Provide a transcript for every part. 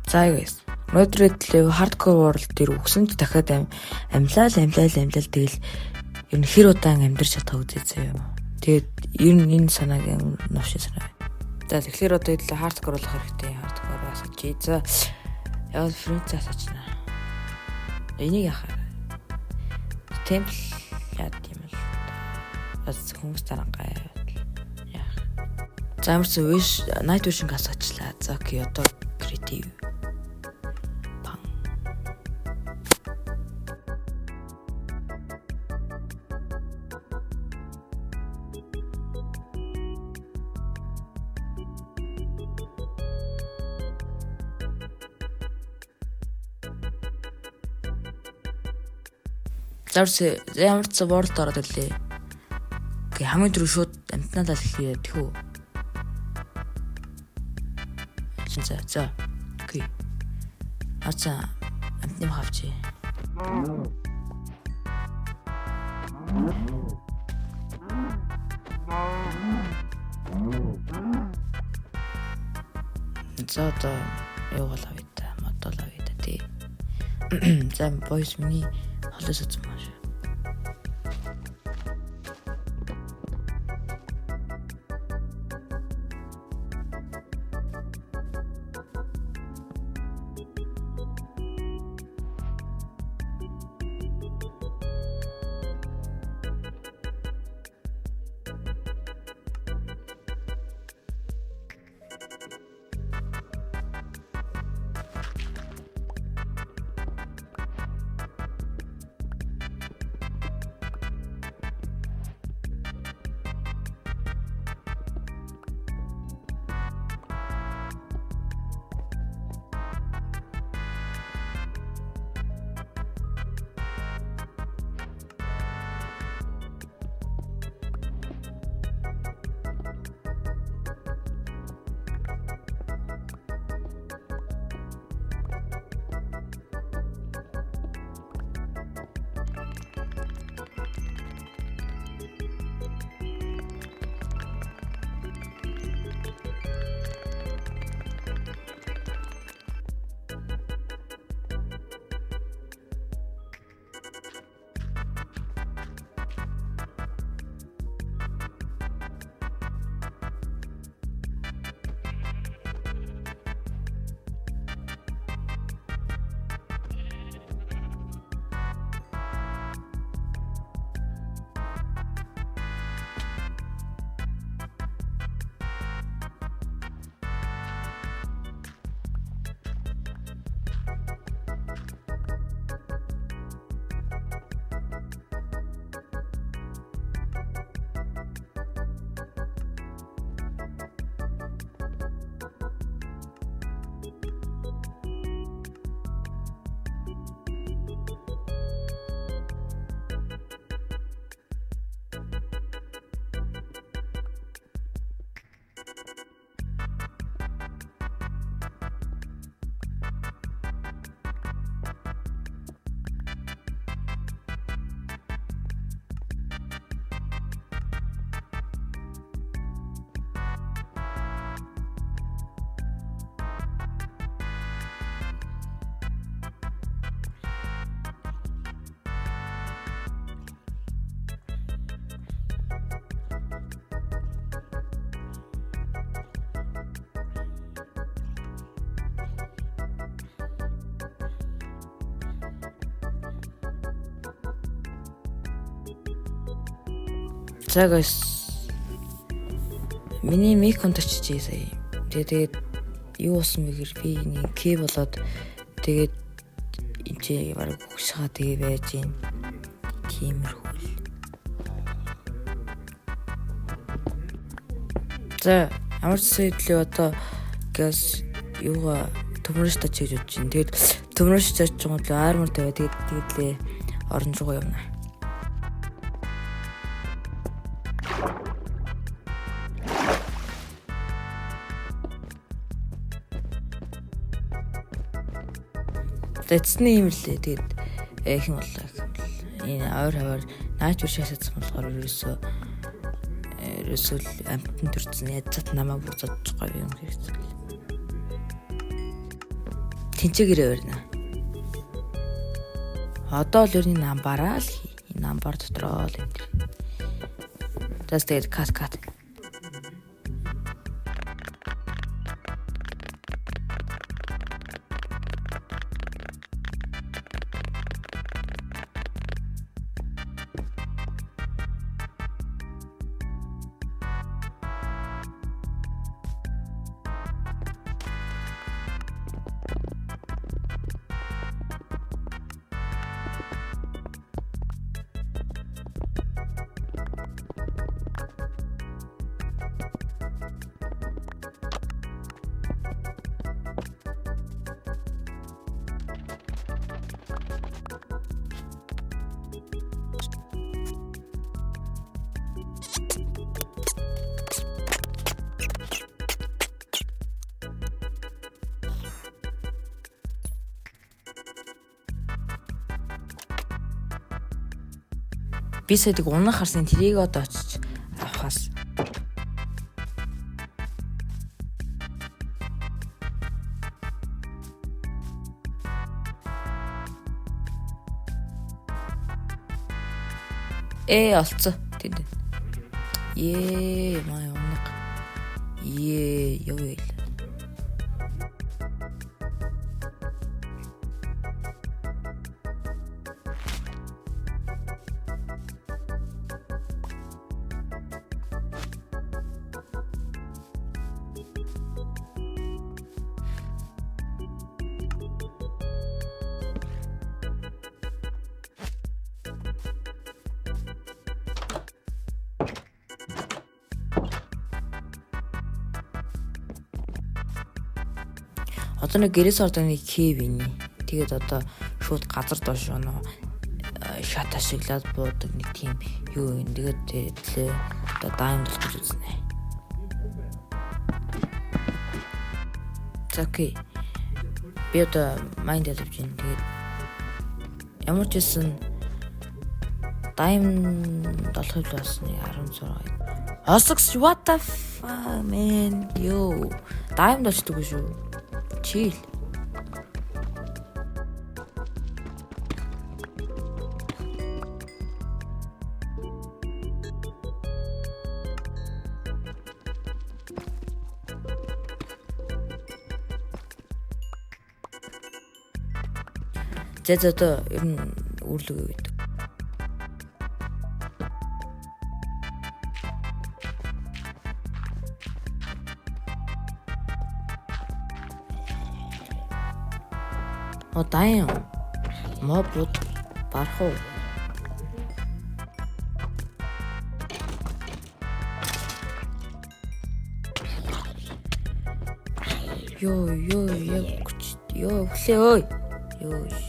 За guys. Өнөөдрийн төлөв hardcore world дээр өгсөнд дахиад амьлал тэгэл ер нь хэр удаан амьдарч чадах үзээсэй юм. Тэгээд ер нь энэ санааг новшин санаа. За тэгэхээр одоо илүү hardcore болох хэрэгтэй. Hardcore асууж. За яа фрэнч асуучна. Энийг яхаа. Темпл яа тийм л. Бас хүмүүс тарангаа. Яах. За ямарч wish night vision асуучлаа. За окей одоо creative. Ямар ч world ороод ирлээ. Гэ хамгийн түрүү шууд амтнаа хэлээ тэхүү. За. Окей. Ачаа амтны хавчи. За одоо юу болоо вэ та? Модолоо вэ та тий. За boys миний холоос үзмаш. За guys. Миний мик контаччихъя сая. Тэгээд юу болсон бэ гэхээр би нэг К болоод тэгээд энэ бараг хөшгаа тэгээ байж юм. Тиймэрхүү. За ямар ч сэтлээ одоо газ юугаа төмөрш тач хийж бодож байна. Тэгээд төмөрш тач гоо армор тавиа тэгээд лээ орон руу явна. Тэцний юм лээ. Тэгээд их юм боллоо. Энэ ойр хавар наач уршаасацсан болохоор ерөөсөө амтан төрсөн ядцат намаа бүр зодчихгүй юм хэрэгцээ. тэнцээгээрээ барина. Одоо л өрний намбараа л энэ намбар дотроо л амьдрий. Тэгээд кат. Би саядаг унах харсан тэрийг одоо очиж авахаас олцоо тэнд. Маа унах. Ёо. Одоо нэг гэрээс ордог нэг кев ини. Тэгээд одоо шууд газар доош оноо шат ашиглаад буудаг нэг тийм юу юм. Тэгээд тэлээ одоо даймд болох гэж үзнэ. Окей. Би одоо майнд ялж байна. Тэгээд ямар ч байсан даймд болох л бас нэг 16. Осгс what the fuck man. Yo. Даймд очдөг шүү. Chill. Зэзэдэ ер нь үрлэг өгдөг. Дайм мобуд барах уу? Ёо өглөө ой. Ёо.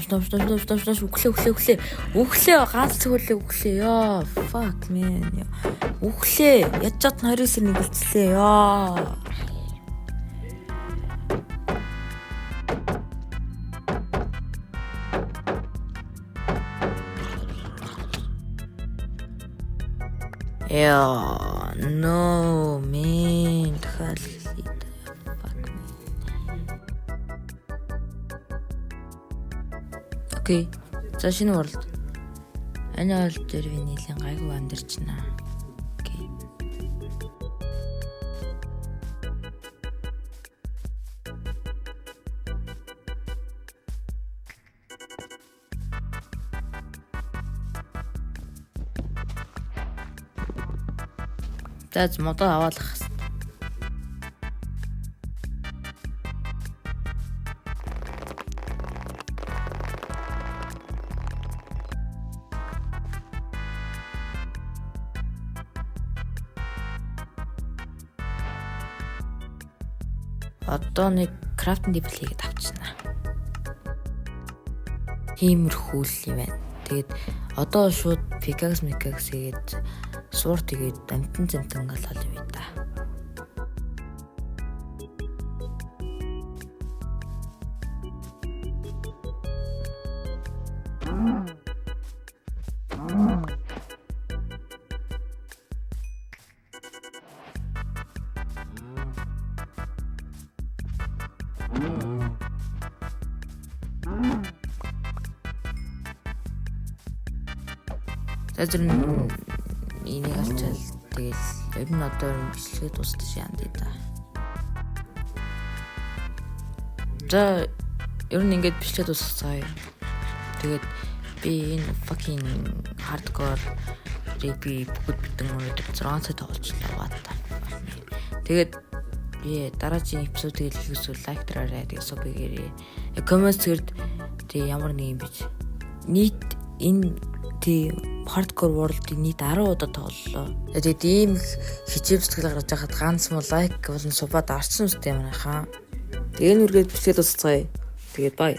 Навш өглөө ганц өглөө ёо fuck man өглөө ядж чад 29-ээр нэгэлцлээ ёо no man окей. За шинэ world. Энэ world дээр би нийлэн гайгүй амьдарч байна. Окей. За модоо аваалах. Одоо нэг крафтинг тейбл хийгээд авчихна. Тиймэрхүү л юм байна. Тэгээд одоо шууд Pickaxe хийгээд суур тэгээд амтан галгал юм да. Тэзэр энийг алчаал тэгэл ер нь одоо бичлэгээ дуустаж яанд да. За ер нь ингээд бичлэгээ дуусгацгаая. Тэгээд би энэ fucking hardcore rap бүгд битэн өнөдр 6 цаг тоглочлаа баата. Тэгээд би дараагийн эпизодыг хийхсүү лайк дараарай. Тэгээд суб хийгээрэй. Коммент зэрэг тэг ямар нэг юм бич. Нийт энэ тийм hardcore world-ийг нийт 10 удаа тоглолоо. Тэгээд ийм хичээл зүтгэл гаргаж байхад ганц муу лайк болон субад арчсан үстэй юм хаа. Тэгээд нүргээд бичлээд усцгаая. Тэгээд бай.